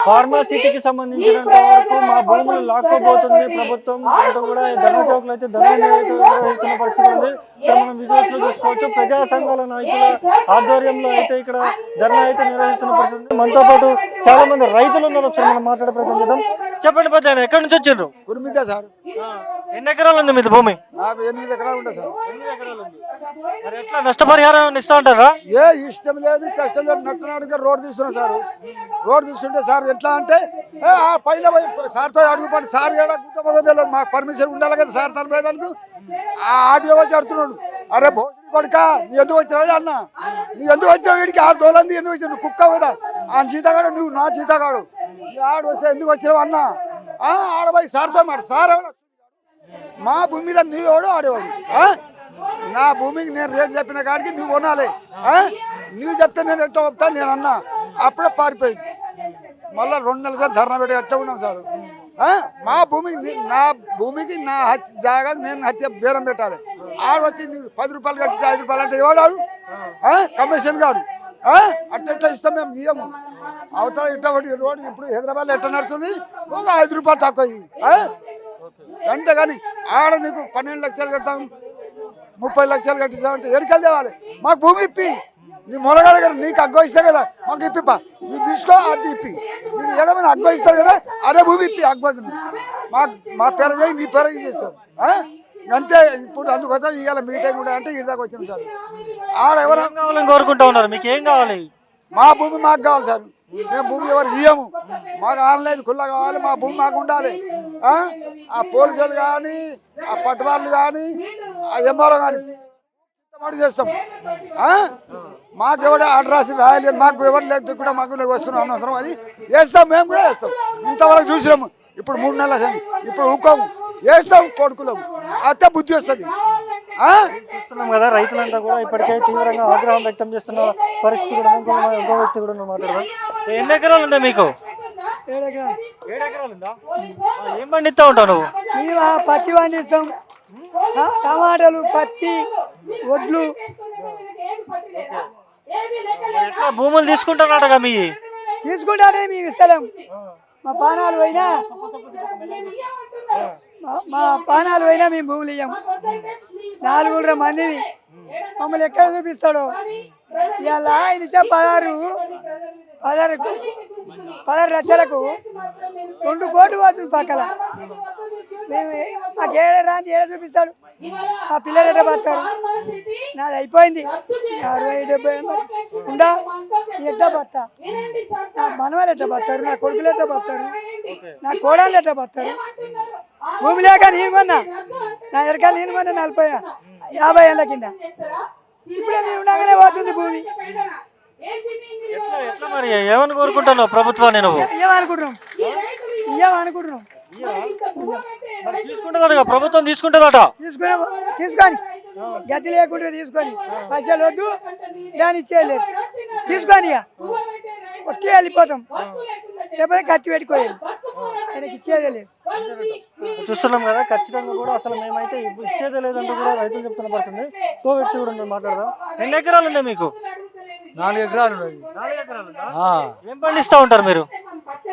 ఫార్మాసిటీకి సంబంధించినంత వరకు మా భూములు లాక్కోబోతుంది ప్రభుత్వం అంటూ కూడా ధర్నా చౌక్లో అయితే ధర్నా నిర్వహిస్తున్న పరిస్థితి ఉంది. సో మనం విజువల్స్ లో చూసుకోవచ్చు. ప్రజా సంఘాల నాయకుల ఆధ్వర్యంలో అయితే ఇక్కడ ధర్నా అయితే నిర్వహిస్తున్న పరిస్థితి. మనతో పాటు చాలా మంది రైతులు ఉన్నారు. ఒకసారి మనం మాట్లాడే ప్రయత్నం చేద్దాం. చెప్పండి పెద్ద, ఎక్కడి నుంచి వచ్చారు? కుర్మిద్దా సార్. ఎన్ని ఎకరాలు ఉంది మీది భూమి? నాకు 8 ఎకరాలు ఉంటుంది సార్. 8 ఎకరాలు ఉంది. మరి ఎట్లా నష్టపరిహారం ఇస్తా ఉంటారా? ఏ ఇష్టం లేదు కష్టం లేదు నట్టనాడుగా రోడ్ తీస్తున్నాం సార్. రోడ్ తీస్తుంటే సార్ ఎట్లా అంటే పైన సార్తో అడుగుపండి సార్ ఏడా గుర్తలేదు, మాకు పర్మిషన్ ఉండాలి కదా సార్ తన పేదలకు. ఆ ఆడియో వచ్చి అడుగుతున్నాడు, అరే భోజనం కొడుక నీ ఎందుకు వచ్చినాడు అన్న, నీ ఎందుకు వచ్చిన వీడికి 6 తోలంది ఎందుకు వచ్చావు, నువ్వు కుక్క కదా ఆ జీతగాడు, నువ్వు నా జీతగాడు, ఆడు వస్తే ఎందుకు వచ్చినావు అన్న. ఆడబోయి సార్తో మాట సార్ ఎవడు మా భూమి మీద నీవాడు ఆడేవాడు. నా భూమికి నేను రేటు చెప్పిన కాడికి నువ్వు కొనాలి, నువ్వు చెప్తే నేను ఎట్లా చెప్తాను నేను అన్నా. అప్పుడే పారిపోయింది. మళ్ళీ 2 నెలల సార్ ధర్నా పెట్టి ఎట్లా ఉన్నాం సార్. మా భూమికి నా భూమికి నా జాగా నేను హత్య బేరం పెట్టాలి. ఆడు వచ్చి నీకు 10 రూపాయలు కట్టి 5 రూపాయలు అంటే ఇవ్వడాడు కమిషన్ కాడు. అట్లా ఇస్తాం మేము ఇయ్యము. అవతల ఇట్లా రోడ్డు ఇప్పుడు హైదరాబాద్లో ఎట్లా నడుస్తుంది, ఒక 5 రూపాయలు తక్కువ అంతేగాని ఆడ నీకు 12 లక్షలు కడతాం 30 లక్షలు కట్టిస్తామంటే ఎడికెళ్ళి తేవాలి. మాకు భూమి ఇప్పి, నీ మొలగాడ కదా నీకు అగ్గో ఇస్తా కదా, మాకు ఇప్పిపా నువ్వు తీసుకో అది ఇప్పి, నీకు ఎడమైనా అగ్గో ఇస్తారు కదా అదే భూమి ఇప్పి అగ్బాకి మా పేర చేయి నీ పేర చేస్తాం అంతే. ఇప్పుడు అందుకోసం ఇవాళ మీటింగ్ కూడా అంటే ఈ దాకా వచ్చినాం సార్. ఆడ ఎవరు కోరుకుంటా ఉన్నారు, మీకు ఏం కావాలి? మా భూమి మాకు కావాలి సార్. మేము భూమి ఎవరు ఇయ్యము, మాకు ఆన్లైన్ కుల్ల కావాలి, మా భూమి మాకు ఉండాలి. ఆ పోలీసులు కానీ ఆ పట్టువాళ్ళు కానీ ఆ ఎంఆర్ఓ కానీ చేస్తాం. మాకు ఎవడే ఆర్డర్ రాసి రాయలేదు, మాకు ఎవరు లేదు కూడా మాకు వస్తున్నాం అనవసరం అది వేస్తాం, మేము కూడా వేస్తాం. ఇంతవరకు చూసినాము, ఇప్పుడు 3 నెలల సరి ఇప్పుడు ఊకోము వేస్తాం కొడుకులము, అంతే బుద్ధి వస్తుంది. చూస్తున్నాం కదా రైతులంతా కూడా ఇప్పటికే తీవ్రంగా ఆగ్రహం వ్యక్తం చేస్తున్న పరిస్థితి కూడా. ఇంకో వ్యక్తి కూడా మాట్లాడదాం. ఎన్ని ఎకరాలు ఉందా మీకు? 7 ఎకరాలు. 7 ఎకరాలు ఉందా? ఏం పండిస్తా ఉంటావు నువ్వు? మేము పత్తి పండిస్తాం, టమాటాలు, పత్తి, వడ్లు. ఎట్లా భూములు తీసుకుంటున్నాడుగా మీ? తీసుకుంటానే మేము ఇస్తలేము. మా పానాలు పోయినా మేము భూములు ఇయ్యాము. 4 మందిని మమ్మల్ని ఎక్కడ చూపిస్తాడో. ఇవాళ ఆయన ఇచ్చే 16 లక్షలకు 2 కోట్లు పోతుంది పక్కల. మేము మాకు ఏడ చూపిస్తాడు. మా పిల్లలు ఎట్లా బతారు? నాది అయిపోయింది 60-70 ఉండా ఎట్లా బతా. నా మనవాళ్ళు ఎట్లా బతారు, నా కొడుకులు ఎట్లా బతారు, నా కోడళ్ళు ఎట్లా బతారు. భూమి లేక నేను కొన్నా, నా ఎరకాలు నేను కొన్నా 40-50 ఏళ్ళ కింద. ఇప్పుడే నేను ఉండగానే పోతుంది భూమి. మరి ఏమని కోరుకుంటున్నావు ప్రభుత్వాన్ని? నువ్వు ఏమనుకుంటున్నాం తీసుకుంటుందట, ప్రభుత్వం తీసుకుంటుందట. తీసుకొని గతి లేకుండా తీసుకొని పైసలు వద్దు దాన్ని ఇచ్చేయలేదు. తీసుకొని వచ్చి వెళ్ళిపోతాం, లేకపోతే ఖర్చు పెట్టుకోలేదు. ఆయనకి ఇచ్చేదే లేదు. చూస్తున్నాం కదా ఖచ్చితంగా కూడా అసలు మేమైతే ఇచ్చేదే లేదంటూ కూడా రైతులు చెప్తున్న పరిస్థితి. ఇంకో వ్యక్తి కూడా మాట్లాడదాం. ఎన్ని ఎకరాలు ఉన్నాయి మీకు? 4 ఎకరాలు ఉన్నాయి. 4 ఎకరాలు. ఏం పండిస్తూ ఉంటారు మీరు?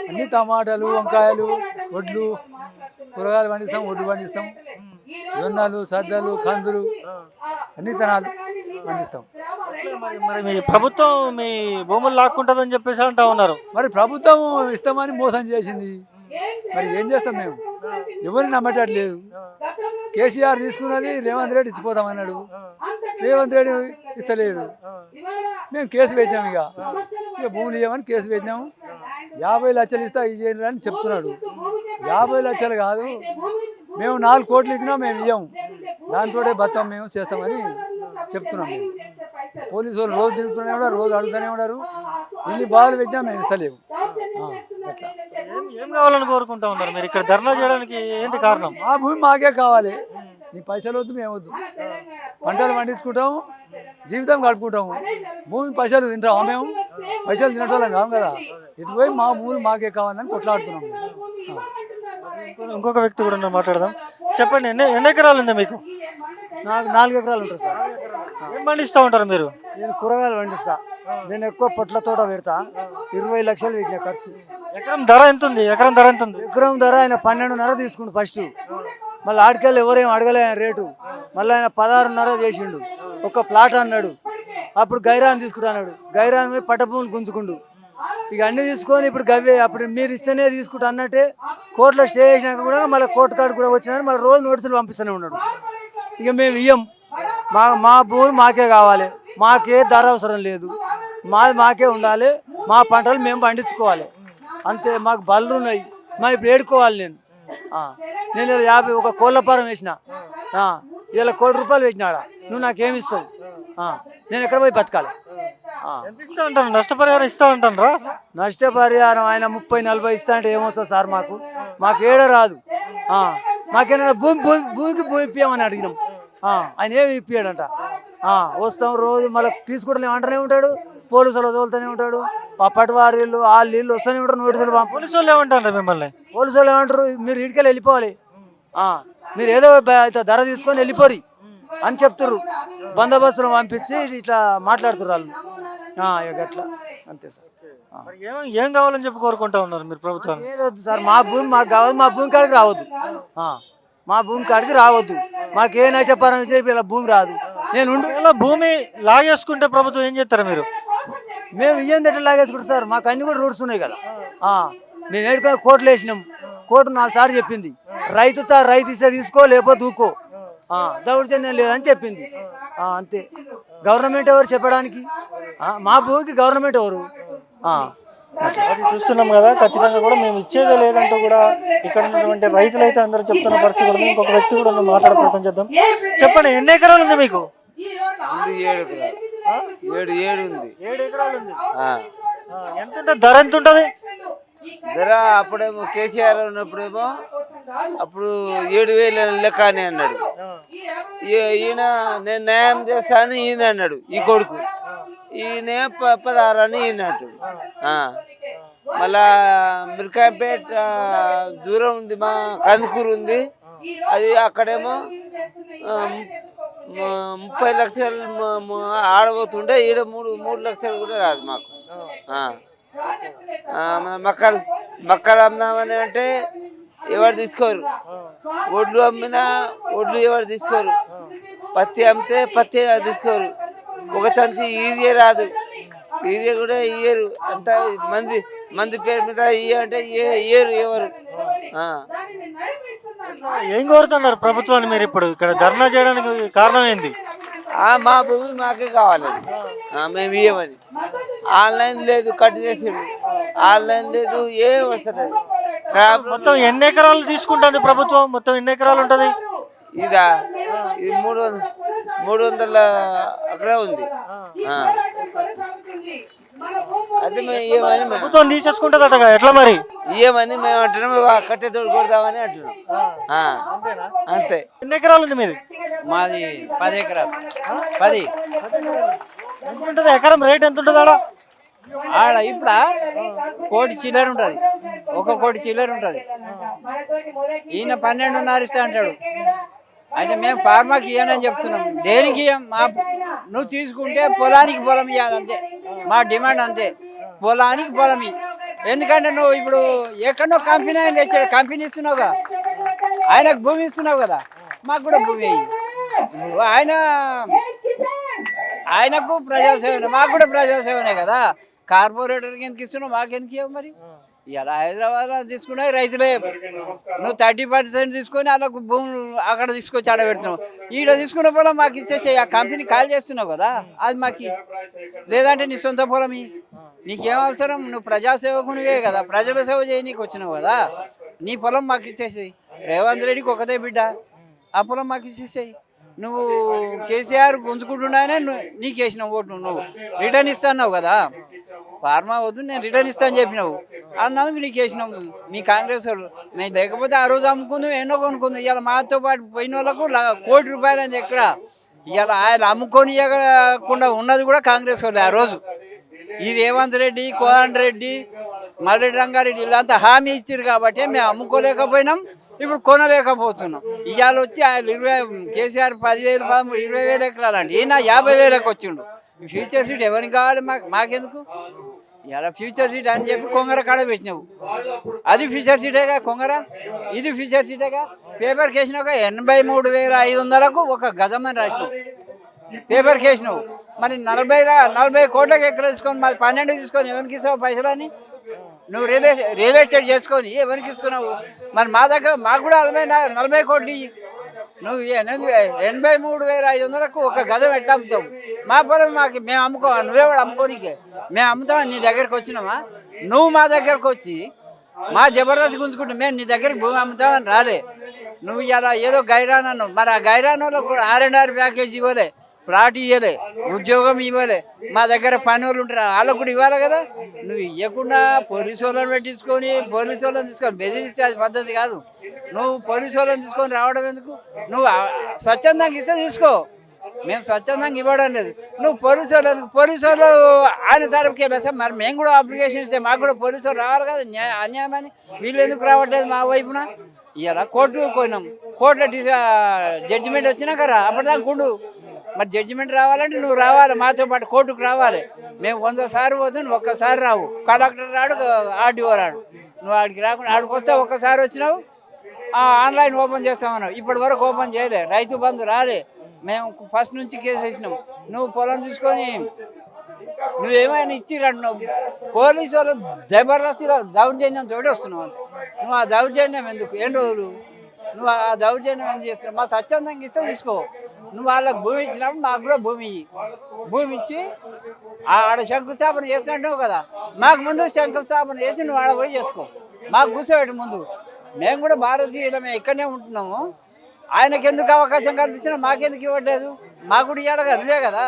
అన్ని టమాటాలు, వంకాయలు, వడ్లు, కూరగాయలు పండిస్తాం, వడ్లు పండిస్తాం, జొన్నలు, సద్దలు, కందులు, అన్ని తనాలు పండిస్తాం. మరి మీ ప్రభుత్వం మీ భూములు లాక్కుంటుందని చెప్పేసి అంటా ఉన్నారు. మరి ప్రభుత్వం ఇస్తామని మోసం చేసింది. మరి ఏం చేస్తాం మేము? ఎవరిని నమ్మటట్లేదు. కేసీఆర్ తీసుకున్నది రేవంత్ రెడ్డి ఇచ్చిపోతామన్నాడు, రేవంత్ రెడ్డి ఇస్తలేడు. మేము కేసు పెట్టాము. ఇక భూములు ఇవ్వమని కేసు పెట్టినాము. 50 లక్షలు ఇస్తా ఇది అని చెప్తున్నాడు. 50 లక్షలు కాదు, మేము 4 కోట్లు ఇచ్చినా మేము ఇవ్వము, దాంతో బతాం మేము చేస్తామని చెప్తున్నాం. మేము పోలీసు వాళ్ళు రోజు తిరుగుతూనే ఉన్నారు, రోజు అడుగుతూనే ఉన్నారు. ఎన్ని బాధలు పెట్టినా మేము ఇస్తలేము. ఏం కావాలని కోరుకుంటా ఉన్నారు మీరు ఇక్కడ ధర్నా చేయడానికి? ఏంటి కారణం? ఆ భూమి మాకే కావాలి, నీ పైసలు వద్దు, మేము వద్దు. పంటలు పండించుకుంటాము, జీవితం గడుపుకుంటాము. భూమి పైసలు తింటాము, మేము పైసలు తినటోళ్ళం కాము కదా. ఇటు పోయి మా భూములు మాకే కావాలని కొట్లాడుతున్నాము. ఇంకొక వ్యక్తి కూడా మాట్లాడదాం. చెప్పండి, ఎన్ని ఎకరాలు ఉంది మీకు? నాకు 4 ఎకరాలు ఉంటుంది సార్. ఏం పండిస్తూ ఉంటారు మీరు? నేను కూరగాయలు పండిస్తా. నేను ఎక్కువ పొట్ల తోట పెడతా. 20 లక్షలు పెట్టిన ఖర్చు. ఎకరం ధర ఎంత ఉంది? ఎకరం ధర ఎంత ఉంది? ఎకరం ధర ఆయన 12.5 తీసుకుండు ఫస్ట్. మళ్ళీ ఆడికెళ్ళి ఎవరేం అడగలే ఆయన రేటు. మళ్ళీ ఆయన 16.5 చేసిండు. ఒక ప్లాట్ అన్నాడు. అప్పుడు గైరాన్ తీసుకుంటా అన్నాడు. గైరాన్ పోయి పట్టభూములు గుంజుకుండు. ఇక అన్ని తీసుకొని ఇప్పుడు గవ్వే అప్పుడు మీరు ఇస్తేనే తీసుకుంటా అన్నట్టే కోర్టులో స్టే చేసినాక కూడా మళ్ళీ కోర్టు కాడు కూడా వచ్చినాడు. మళ్ళీ రోజు నోటీసులు పంపిస్తూనే ఉన్నాడు. ఇక మేము ఇయ్యం. మా భూములు మాకే కావాలి. మాకే ధర అవసరం లేదు. మాకే ఉండాలి. మా పంటలు మేము పండించుకోవాలి అంతే. మాకు బళ్ళు ఉన్నాయి. మా ఇప్పుడు ఏడుకోవాలి. నేను 51 కోళ్ళ ఫారం వేసిన. ఇలా ₹1 కోటి పెట్టినాడా. నువ్వు నాకేమి ఇస్తావు? నేను ఎక్కడ పోయి బతకాలి? ఎంత ఇస్తా అంటారు? నష్టపరిహారం ఇస్తా అంటారా? నష్టపరిహారం ఆయన 30-40 ఇస్తా అంటే ఏమొస్తుంది సార్? మాకు ఏడ రాదు. మాకేమైనా భూమికి భూమి ఇప్పియమని అడిగినాం. ఆయన ఏమి ఇప్పియాడంట. వస్తాం రోజు మళ్ళీ తీసుకుంటూ అంటూనే ఉంటాడు. పోలీసులు వదులుతూనే ఉంటాడు. ఆ పట్టువారీళ్ళు వాళ్ళు వస్తూనే ఉంటారు. నోటీసులు పోలీసు వాళ్ళు ఏమంటారు మిమ్మల్ని? పోలీసు వాళ్ళు ఏమంటారు? మీరు ఇటుకెళ్ళి వెళ్ళిపోవాలి. మీరు ఏదో ధర తీసుకొని వెళ్ళిపోరి అని చెప్తారు. బందోబస్తును పంపించి ఇట్లా మాట్లాడుతారు వాళ్ళు. ఇక అట్లా అంతే సార్. ఏం కావాలని చెప్పి కోరుకుంటా ఉన్నారు మీరు ప్రభుత్వం? ఏదొద్దు సార్. మా భూమి మాకు కావాలి. మా భూమి కాడికి రావద్దు. మా భూమి కాడికి రావద్దు. మాకే నష్టపరం చెప్పి ఇలా భూమి రాదు. నేను భూమి లాగేసుకుంటే ప్రభుత్వం ఏం చేస్తారు మీరు? మేము ఇయ్యం ఎట్లా లాగేసుకుంటాం సార్? మాకు అన్ని కూడా రూట్స్ ఉన్నాయి కదా. మేము ఏడుకొని కోర్టులు వేసినాం. కోర్టు 4 సార్లు చెప్పింది రైతు ఇస్తే తీసుకో లేకపోతే దూకో. దౌర్జన్యం లేదని చెప్పింది. అంతే. గవర్నమెంట్ ఎవరు చెప్పడానికి? మా భూమికి గవర్నమెంట్ ఎవరు? చూస్తున్నాం కదా. ఖచ్చితంగా కూడా మేము ఇచ్చేదే లేదంటూ కూడా ఇక్కడ ఉన్నటువంటి రైతులు అయితే అందరూ చెప్తున్న పరిస్థితి కూడా. ఇంకొక వ్యక్తి కూడా మాట్లాడే ప్రయత్నం చేద్దాం. చెప్పండి, ఎన్ని ఎకరాలు ఉంది మీకు? 7 ఉంది. 7 ఎకరాలు ఉంది. ఎంత ధర ఎంత ఉంటుంది? ధర అప్పుడేమో కేసీఆర్ ఉన్నప్పుడేమో అప్పుడు 7,000 లెక్క అని అన్నాడు. ఈయన నేను న్యాయం చేస్తాను ఈయన అన్నాడు. ఈ కొడుకు ఈయన 16 అని ఈయన అంటాడు. మళ్ళా మిర్కాపేట దూరం ఉంది. మా కందుకూరు ఉంది. అది అక్కడేమో 30 లక్షలు ఆడబోతుండే. ఈడ 3 లక్షలు కూడా రాదు మాకు. మక్కలు అమ్ముదామని అంటే ఎవరు తీసుకోరు. ఒడ్లు అమ్మినా ఒడ్లు ఎవరు తీసుకోరు. పత్తి అమ్మితే పత్తి తీసుకోరు. ఒక తంతి ఈరియా రాదు. ఈరియా కూడా ఇయ్యరు. అంత మంది పేరు మీద ఇయ్య అంటే ఇయ్యరు ఎవరు. ఏం కోరుతున్నారు ప్రభుత్వాన్ని మీరు ఇప్పుడు ఇక్కడ ధర్నా చేయడానికి కారణం ఏంది? మా భూమి మాకే కావాలని మేము ఇయ్యమని. ఆన్లైన్ లేదు, కట్ చేసాడు. ఆన్లైన్ లేదు, ఏం వస్తలేదు. మొత్తం ఎన్ని ఎకరాలు తీసుకుంటుంది ప్రభుత్వం? మొత్తం ఎన్ని ఎకరాలు ఉంటుంది? ఇది 300 ఎకరా ఉంది. అది మేము ఇయ్యమని ప్రభుత్వం తీసేసుకుంటుందట. ఎట్లా మరి? ఇయ్యమని మేము అంటున్నాం. కట్టె తోడు కొడదామని అంటున్నాం. అంతే. ఎన్ని ఎకరాలు ఉంది మీది? మాది 10 ఎకరాలు. 10 ఎంత ఉంటుంది ఎకరం? రేట్ ఎంత ఉంటుంది ఆడ? ఇప్పుడు 1 కోటి చిల్లర ఉంటుంది. 1 కోటి చిల్లర ఉంటుంది. ఈయన 12.5 ఇస్తా అంటాడు. అయితే మేము ఫార్మాకి ఇవ్వనని చెప్తున్నాం. దేనికి నువ్వు తీసుకుంటే పొలానికి పొలం ఇవ్వాలంతే. మా డిమాండ్ అంతే. పొలానికి పొలం ఇవ్వు. ఎందుకంటే నువ్వు ఇప్పుడు ఎక్కడో కంపెనీ ఆయన తెచ్చాడు. కంపెనీ ఇస్తున్నావు కదా, ఆయనకు భూమి ఇస్తున్నావు కదా, మాకు కూడా భూమి ఇప్పుడు ఆయనకు ప్రజాసేవనే, మాకు కూడా ప్రజాసేవనే కదా. కార్పొరేటర్కి ఎందుకు ఇస్తున్నావు? మాకెందుకు ఇవ్వవు మరి? ఇలా హైదరాబాద్లో తీసుకున్నాయి రైతులే. నువ్వు 30% తీసుకొని వాళ్ళకు భూములు అక్కడ తీసుకొచ్చి ఆడబెడుతున్నావు. ఈడ తీసుకున్న పొలం మాకు ఇచ్చేస్తే ఆ కంపెనీ కాల్ చేస్తున్నావు కదా, అది మాకు. లేదంటే నీ సొంత పొలం నీకేం అవసరం? నువ్వు ప్రజాసేవకునివే కదా, ప్రజల సేవ చేయనీకి వచ్చినావు కదా. నీ పొలం మాకు ఇచ్చేసేయి. రేవంత్ రెడ్డికి ఒకటే బిడ్డ, ఆ పొలం మాకు ఇచ్చేసేయి. నువ్వు కేసీఆర్ గుంజుకుంటున్నానే నీకు వేసినావు ఓటు. నువ్వు రిటర్న్ ఇస్తాన్నావు కదా. ఫార్మా వద్దు, నేను రిటర్న్ ఇస్తా అని చెప్పినావు. అన్నందుకు నీకు వేసినాము. మీ కాంగ్రెస్ వాళ్ళు మేము లేకపోతే ఆ రోజు అమ్ముకుందాం, ఎన్నో కొనుక్కుందాం. ఇవాళ మాతో పాటు పోయిన వాళ్ళకు ₹1 కోటి అని ఎక్కడ. ఇవాళ ఆయన అమ్ముకొని ఇవ్వకుండా ఉన్నది కూడా కాంగ్రెస్ వాళ్ళు. ఆ రోజు ఈ రేవంత్ రెడ్డి, కోదండ రెడ్డి, మల్రెడ్డి రంగారెడ్డి వీళ్ళంతా హామీ ఇచ్చారు కాబట్టి మేము అమ్ముకోలేకపోయినాం, ఇప్పుడు కొనలేకపోతున్నాం. ఇవాళ వచ్చి ఆయన కేసీఆర్ 10,000, 13,000, 20,000 ఎకరాలు అంటే ఈయన 50,000కి వచ్చిండు. ఫ్యూచర్ సీట్ ఎవరికి కావాలి? మాకెందుకు? ఇలా ఫ్యూచర్ సీట్ అని చెప్పి కొంగర కాడ పెట్టినావు. అది ఫ్యూచర్ సీటేగా కొంగర, ఇది ఫ్యూచర్ సీటేగా. పేపర్కి వేసినాక 83,500కు ఒక గజమని రాసినావు. పేపర్కి వేసినావు. మరి 40 కోట్లకు ఎక్కడ తీసుకొని మరి 12 తీసుకొని ఎవరికి ఇస్తావు పైసలు అని? నువ్వు రియల్ ఎస్టేట్ చేసుకొని ఎవరికి ఇస్తున్నావు? మరి మా దగ్గర మాకు కూడా 40 కోట్లు ఇయ్యి. నువ్వు 83,500కు ఒక గజం ఎట్లా అమ్ముతావు? మా పొలం మాకు మేము నువ్వే కూడా అమ్ముకోనికే మేము అమ్ముతామని నీ దగ్గరికి వచ్చినామా? నువ్వు మా దగ్గరకు వచ్చి మా జబర్దస్త్ గుంజుకుంటే మేము నీ దగ్గరికి భూమి అమ్ముతామని రాలే. నువ్వు ఇలా ఏదో గైరాన్ అన్నావు. మరి ఆ గైరాన్ వాళ్ళకు కూడా R&R ప్యాకేజ్ ఇవ్వలే, ప్లాట్ ఇవ్వలే, ఉద్యోగం ఇవ్వలే. మా దగ్గర పని వాళ్ళు ఉంటారు, వాళ్ళకు కూడా ఇవ్వాలి కదా. నువ్వు ఇవ్వకుండా పోలీసు వాళ్ళని పెట్టించుకొని పోలీసు వాళ్ళని తీసుకొని బెదిరిస్తే అది పద్ధతి కాదు. నువ్వు పోలీసు వాళ్ళని తీసుకొని రావడం ఎందుకు? నువ్వు స్వచ్ఛందంగా ఇస్తే తీసుకో, మేము స్వచ్ఛందంగా ఇవ్వడం లేదు. నువ్వు పోలీసు వాళ్ళు ఆయన తరపుకి వెళ్ళా. మరి మేము కూడా అప్లికేషన్ ఇస్తే మాకు కూడా పోలీసు వాళ్ళు రావాలి కదా. అన్యాయమని వీళ్ళు ఎందుకు రావట్లేదు మా వైపున? ఇలా కోర్టుకు పోయినాం, కోర్టులో జడ్జిమెంట్ వచ్చినాక రా, అప్పటిదాకా ఉండు. మరి జడ్జిమెంట్ రావాలంటే నువ్వు రావాలి, మాతో పాటు కోర్టుకు రావాలి. మేము 100 సార్లు పోతున్నాం, ఒక్కసారి రావు. కలెక్టర్ రాడు, RDO రాడు. నువ్వు ఆడికి రాకుండా ఆడికి వస్తే ఒక్కసారి వచ్చినావు, ఆన్లైన్ ఓపెన్ చేస్తామన్నావు. ఇప్పటి వరకు ఓపెన్ చేయలే. రైతు బంధు రాలే. మేము ఫస్ట్ నుంచి కేసు వేసినాం. నువ్వు పొలం తీసుకొని నువ్వేమైనా ఇచ్చిరంటున్నావు. పోలీసు వాళ్ళు జబర్దస్తిలో దౌర్జన్యం తోటి వస్తున్నావు అంతే. నువ్వు ఆ దౌర్జన్యం ఎందుకు? ఏం రోజులు నువ్వు ఆ దౌర్జన్యం ఎందుకు చేస్తున్నావు? మా స్వచ్ఛందంగా ఇస్తే తీసుకో. నువ్వు వాళ్ళకి భూమి ఇచ్చినప్పుడు మాకు కూడా భూమి ఇచ్చి ఆడ శంకుస్థాపన చేస్తున్నట్టు కదా. మాకు ముందు శంకుస్థాపన చేసి నువ్వు ఆడ పోయి చేసుకో. మాకు కూర్చోబెట్టి ముందు. మేము కూడా భారతీయులమే, ఇక్కడనే ఉంటున్నాము. ఆయనకి ఎందుకు అవకాశం కల్పిస్తున్నా మాకెందుకు ఇవ్వట్లేదు? మాకు కూడా ఇవ్వాలి కదా, నువ్వే కదా.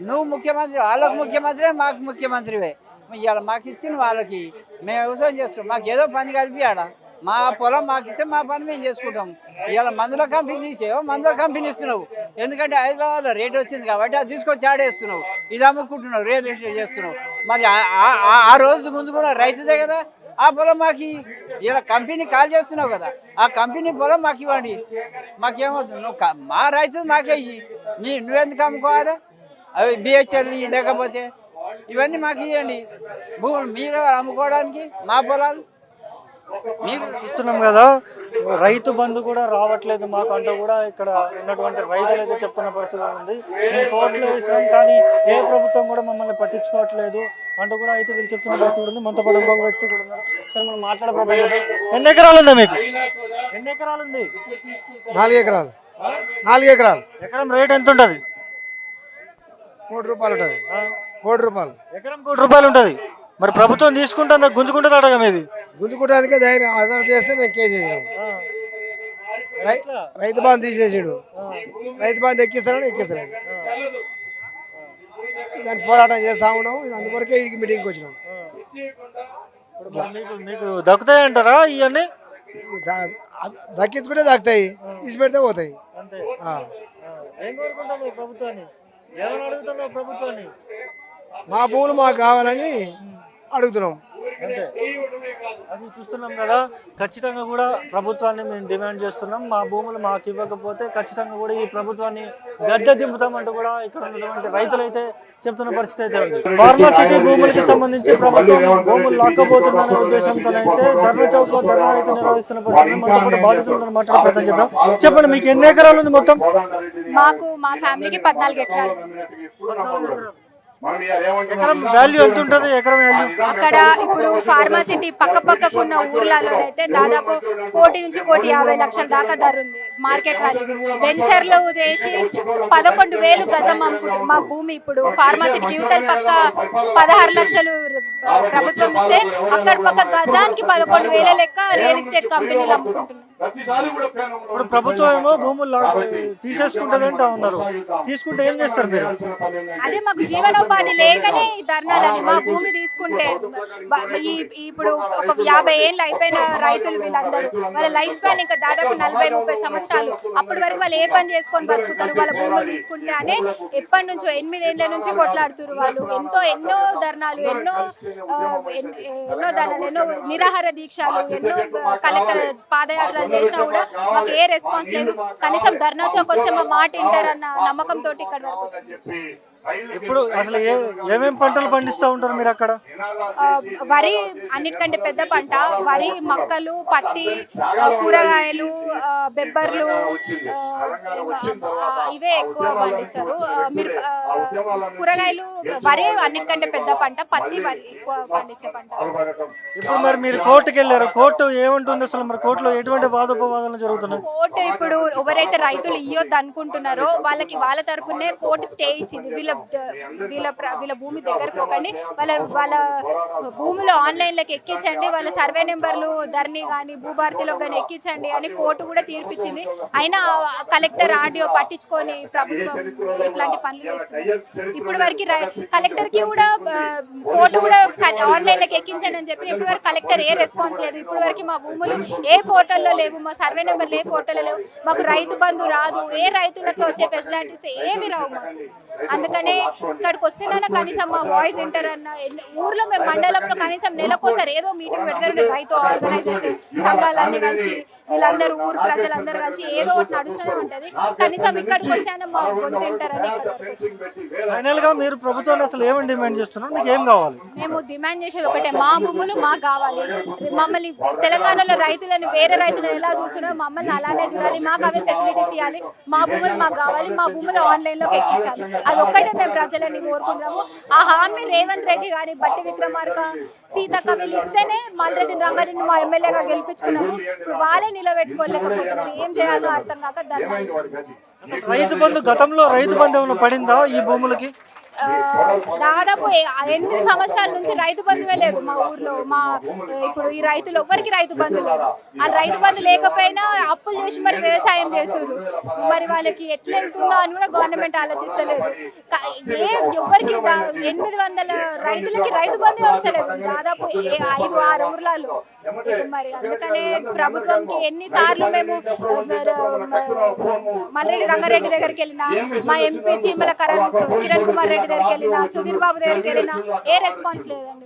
నువ్వు ముఖ్యమంత్రి, వాళ్ళకు ముఖ్యమంత్రివే, మాకు ముఖ్యమంత్రివే. ఇవాళ మాకు ఇచ్చిన వాళ్ళకి మేము వ్యవసాయం చేస్తున్నాం. మాకు ఏదో పని కలిపి ఆడ మా పొలం మాకు ఇస్తే మా పని మేము చేసుకుంటాం. ఇవాళ మందుల కంపెనీ తీసేవో మందుల కంపెనీ ఇస్తున్నావు. ఎందుకంటే హైదరాబాద్లో రేట్ వచ్చింది కాబట్టి అది తీసుకొచ్చి ఆడేస్తున్నావు. ఇది అమ్ముకుంటున్నావు, రియల్ ఎస్టేట్ చేస్తున్నావు. మరి ఆ రోజు ముందు కూడా రైతుదే కదా ఆ పొలం మాకు. ఇలా కంపెనీ కాల్ చేస్తున్నావు కదా, ఆ కంపెనీ పొలం మాకు ఇవ్వండి. మాకేమవుతుంది? నువ్వు మా రైతు మాకే నువ్వెందుకు అమ్ముకోవాలి? అవి BHL లేకపోతే ఇవన్నీ మాకు ఇవ్వండి. భూములు మీరు అమ్ముకోవడానికి మా పొలాలు మీరు చూస్తున్నాం కదా, రైతు బంధు కూడా రావట్లేదు మాకు అంటూ కూడా ఇక్కడ ఉన్నటువంటి రైతులు అయితే చెప్తున్న పరిస్థితి ఉంది. మేము కోర్టులో వేసినాం కానీ ఏ ప్రభుత్వం కూడా మమ్మల్ని పట్టించుకోవట్లేదు అంటూ కూడా అయితే వీళ్ళు చెప్తున్న పరిస్థితి ఉంది. మనతో పాటు ఇంకొక వ్యక్తి కూడా ఉన్నారు. సరే మనం మాట్లాడబోతున్నాం. ఎన్ని ఎకరాలు ఉందా మీకు? ఎన్ని ఎకరాలు ఉంది? 4 ఎకరాలు. 4 ఎకరాలు. ఎకరం రేట్ ఎంత ఉంటుంది? 1 కోటి రూపాయలు ఉంటుంది. 1 కోటి రూపాయలు. ఎకరం 1 కోటి రూపాయలు ఉంటుంది. మరి ప్రభుత్వం తీసుకుంటుందా గుంజుకుంటుంది అడగ మీది? గుంజుకుంటానికే ధైర్యం ఆధారం చేస్తే మేము కేసు చేసినాం. రైతు బంధు తీసేసాడు. రైతు బంధు ఎక్కిస్తారని ఎక్కిస్తాడు. దాన్ని పోరాటం చేస్తా ఉన్నాం. అందువరకే వీడికి మీటింగ్కి వచ్చినాం. మీకు దక్కుతాయి అంటారా ఇవన్నీ? దక్కించుకుంటే దక్కుతాయి, తీసి పెడితే పోతాయి. ఏం కోరుకుంటావు ప్రభుత్వాన్ని? ఏమని అడుగుతున్నావు ప్రభుత్వాన్ని? మా భూములు మాకు కావాలని అడుగుతున్నాం. అంటే అది చూస్తున్నాం కదా, ఖచ్చితంగా కూడా ప్రభుత్వాన్ని మేము డిమాండ్ చేస్తున్నాం. మా భూములు మాకు ఇవ్వకపోతే ఖచ్చితంగా కూడా ఈ ప్రభుత్వాన్ని గద్దె దింపుతామంటూ కూడా ఇక్కడ ఉన్నటువంటి రైతులు అయితే చెప్తున్న పరిస్థితి అయితే ఉంది. ఫార్మాసిటీ భూములకి సంబంధించి ప్రభుత్వం భూములు లాక్కబోతుందనే ఉద్దేశంతో అయితే ధర్నా చౌక్ లో ధర్నా అయితే నిర్వహిస్తున్న పరిస్థితి. మనతో పాటు బాధితులను మాట్లాడే ప్రయత్నం చేద్దాం. చెప్పండి, మీకు ఎన్ని ఎకరాలు ఉంది మొత్తం? మాకు మా ఫ్యామిలీకి 14 ఎకరాలు. ఎకరం వాల్యూ ఎంత ఉంటుంది? ఎకరం వాల్యూ అక్కడ ఇప్పుడు ఫార్మాసిటీ పక్కకు ఉన్న ఊర్లలోనైతే దాదాపు 1 కోటి నుంచి 1,50,00,000 దాకా ధర ఉంది మార్కెట్ వాల్యూ. వెంచర్లు చేసి 11,000 గజం అమ్ముకుంటారు. మా భూమి ఇప్పుడు ఫార్మాసిటీకి యువతల పక్క 16 లక్షలు ప్రభుత్వం ఇస్తే అక్కడ పక్క గజానికి 11,000 లెక్క రియల్ ఎస్టేట్ కంపెనీలు అమ్ముకుంటున్నారు. ఇప్పుడు ప్రభుత్వం ఏమో భూములు తీసేసుకుంటది అంటా ఉన్నారు. తీసుకుంటే ఏం చేస్తారు మీరు? అదే మాకు జీవనోపాధి లేకనే ఈ ధర్నాలని. మా భూమి తీసుకుంటే ఇప్పుడు ఒక 50 ఏళ్ళు అయిపోయిన రైతులు వీళ్ళందరూ, వాళ్ళ లైఫ్ స్పాన్ ఇంకా దాదాపు 40-30 సంవత్సరాలు. అప్పటి వరకు వాళ్ళు ఏ పని చేసుకొని బతుకుతారు? వాళ్ళ భూములు తీసుకుంటే అనే ఎప్పటి నుంచో 8 ఏళ్ల నుంచి కొట్లాడుతున్నారు వాళ్ళు. ఎన్నో ధర్నాలు, ఎన్నో నిరాహార దీక్షలు, ఎన్నో కలెక్టర్ పాదయాత్రలు చేసినా కూడా మాకు ఏ రెస్పాన్స్ లేదు. కనీసం ధర్నా చౌక్ వస్తే మా మాట వింటారన్న నమ్మకంతో ఇక్కడ వరకు వచ్చింది. ఇప్పుడు అసలు ఏమేం పంటలు పండిస్తూ ఉంటారు మీరు అక్కడ? వరి అన్నిటికంటే పెద్ద పంట. వరి, మక్కలు, పత్తి, కూరగాయలు, బెబ్బర్లు, ఇవే ఎక్కువ పండిస్తారు. మీరు కూరగాయలు, వరి అన్నిటికంటే పెద్ద పంట, పత్తి, వరి ఎక్కువ పండించే పంట. ఇప్పుడు మరి మీరు కోర్టుకి వెళ్ళారు, కోర్టు ఏమంటుంది అసలు? మరి కోర్టులో ఎటువంటి వాదోపవాదాలు జరుగుతున్నాయి? కోర్టు ఇప్పుడు ఎవరైతే రైతులు ఇయ్యొద్దు అనుకుంటున్నారో వాళ్ళ తరపునే కోర్టు స్టే ఇచ్చింది. వీళ్ళ భూమి దగ్గర పోకండి, వాళ్ళ భూమిలో ఆన్లైన్లోకి ఎక్కించండి, వాళ్ళ సర్వే నెంబర్లు ధరణి కానీ భూభారతిలో కానీ ఎక్కించండి అని కోర్టు కూడా తీర్పిచ్చింది. అయినా కలెక్టర్ ఆర్డీఓ పట్టించుకొని ప్రభుత్వం ఇట్లాంటి పనులు చేస్తుంది. ఇప్పుడు వరకు కలెక్టర్కి కూడా కోర్టు కూడా ఆన్లైన్లోకి ఎక్కించండి అని చెప్పి ఇప్పుడు వరకు కలెక్టర్ ఏ రెస్పాన్స్ లేదు. ఇప్పుడు వరకు మా భూములు ఏ పోర్టల్లో లేవు, మా సర్వే నెంబర్లు ఏ పోర్టల్లో లేవు, మాకు రైతు బంధు రాదు, ఏ రైతులకు వచ్చే ఫెసిలిటీస్ ఏమి రావు మాకు. అందుకనే ఇక్కడికి వస్తేనైనా కనీసం మా వాయిస్ వింటారన్న. ఊర్లో మేము మండలంలో కనీసం నెలకోసారి ఏదో మీటింగ్ పెడతారు, రైతు ఆర్గనైజేషన్ సంఘాలన్నీ కలిసి వీళ్ళందరూ ఊరు ప్రజలందరూ కలిసి ఏదో ఒకటి నడుస్తూనే ఉంటది. కనీసం ఇక్కడికి వస్తేనే మా గొంతు తింటారని. ఫైనల్ గా మీరు ప్రభుత్వాన్ని అసలు ఏమని డిమాండ్ చేస్తున్నారు? మీకు ఏం కావాలి? మేము డిమాండ్ చేసేది ఒకటే, మా భూములు మాకు కావాలి. మమ్మల్ని తెలంగాణలో రైతులను వేరే రైతులను ఎలా చూస్తున్నారో మమ్మల్ని అలానే చూడాలి, మాకు అవే ఫెసిలిటీస్ ఇవ్వాలి. మా భూములు మాకు కావాలి, మా భూములు ఆన్లైన్లోకి ఎక్కించాలి. అది ఒక్కటే మేము ప్రజలని కోరుకుంటున్నాము. ఆ హామీ రేవంత్ రెడ్డి కానీ బట్టి విక్రమార్క, సీతక్క వీళ్ళు ఇస్తేనే మల్రెడ్డి రంగారెడ్డిని మా ఎమ్మెల్యేగా గెలిపించుకున్నాము. ఇప్పుడు వాళ్ళే నిలబెట్టుకోలేకపోతున్నారు. ఏం చేయాలో అర్థం కాక ధర్నాలు చేస్తున్నారు. రైతు బంధు గతంలో రైతు బంధు ఏమైనా పడిందా ఈ భూములకి? దాదాపు 8 సంవత్సరాల నుంచి రైతు బంధువే లేదు మా ఊర్లో. ఇప్పుడు ఈ రైతులు ఎవరికి రైతు బంధు లేదు. ఆ రైతు బంధు లేకపోయినా అప్పులు చేసి మరి వ్యవసాయం చేస్తున్నారు. మరి వాళ్ళకి ఎట్లా వెళ్తుందో అని కూడా గవర్నమెంట్ ఆలోచిస్తలేదు. ఎవరికి 800 రైతులకి రైతు బంధు వస్తలేదు దాదాపు 5-6 ఊర్లలో. మరి అందుకనే ప్రభుత్వంకి ఎన్నిసార్లు మేము మల్రెడ్డి రంగారెడ్డి దగ్గరికి వెళ్ళినా, మా ఎంపీ చీమల కిరణ్ కుమార్ రెడ్డి దగ్గరికి వెళ్ళినా, సుధీర్ బాబు దగ్గరికి వెళ్ళినా ఏ రెస్పాన్స్ లేదండి.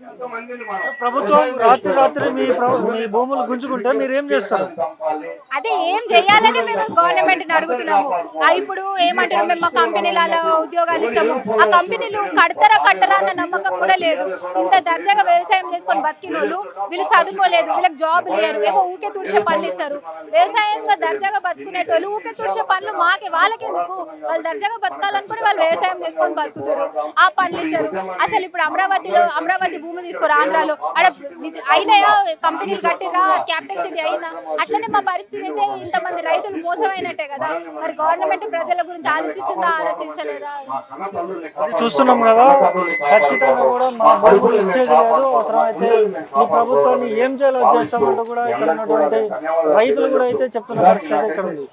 ప్రభుత్వం రాత్రి మీ భూములు గుంజుకుంటే మీరు ఏం చేస్తారు? అదే ఏం చేయాలని మేము గవర్నమెంట్ అడుగుతున్నాము. ఇప్పుడు ఏమంటారు, మేము మా కంపెనీలలో ఉద్యోగాలు ఇస్తాము, ఆ కంపెనీలు కట్టరా అన్న నమ్మకం కూడా లేదు. ఇంత దర్జాగా వ్యవసాయం చేసుకొని బతికిన వాళ్ళు వీళ్ళు చదువుకోలేదు, వీళ్ళకి జాబ్ లేరు, ఏమో ఊకే తుడిచే పనులు ఇస్తారు. వ్యవసాయంగా దర్జాగా బతుకునేటోళ్ళు ఊకే తుడిచే పనులు వాళ్ళకి ఎందుకు? వాళ్ళు దర్జాగా బతకాలనుకుని వాళ్ళు వ్యవసాయం చేసుకొని బతుకుతారు, ఆ పనులు ఇస్తారు. అసలు ఇప్పుడు అమరావతి భూమి తీసుకోరు ఆంధ్రాలో, అక్కడ అయినాయా కంపెనీలు కట్టిరా, క్యాపిటల్ సిటీ అయినా? అట్లనే మా పరిస్థితి అయితే ఇంతమంది రైతులు మోసమైనట్టే కదా. మరి గవర్నమెంట్ ప్రజల గురించి ఆలోచిస్తలేదా? చూస్తున్నాం కదా, ఖచ్చితంగా కూడా మా భూములు ఇచ్చేది లేదు, అవసరమైతే ఈ ప్రభుత్వాన్ని ఏం చేయాలో చేస్తామంటూ కూడా ఇక్కడ ఉన్నటువంటి రైతులు కూడా అయితే చెప్తున్న పరిస్థితి ఇక్కడ ఉంది.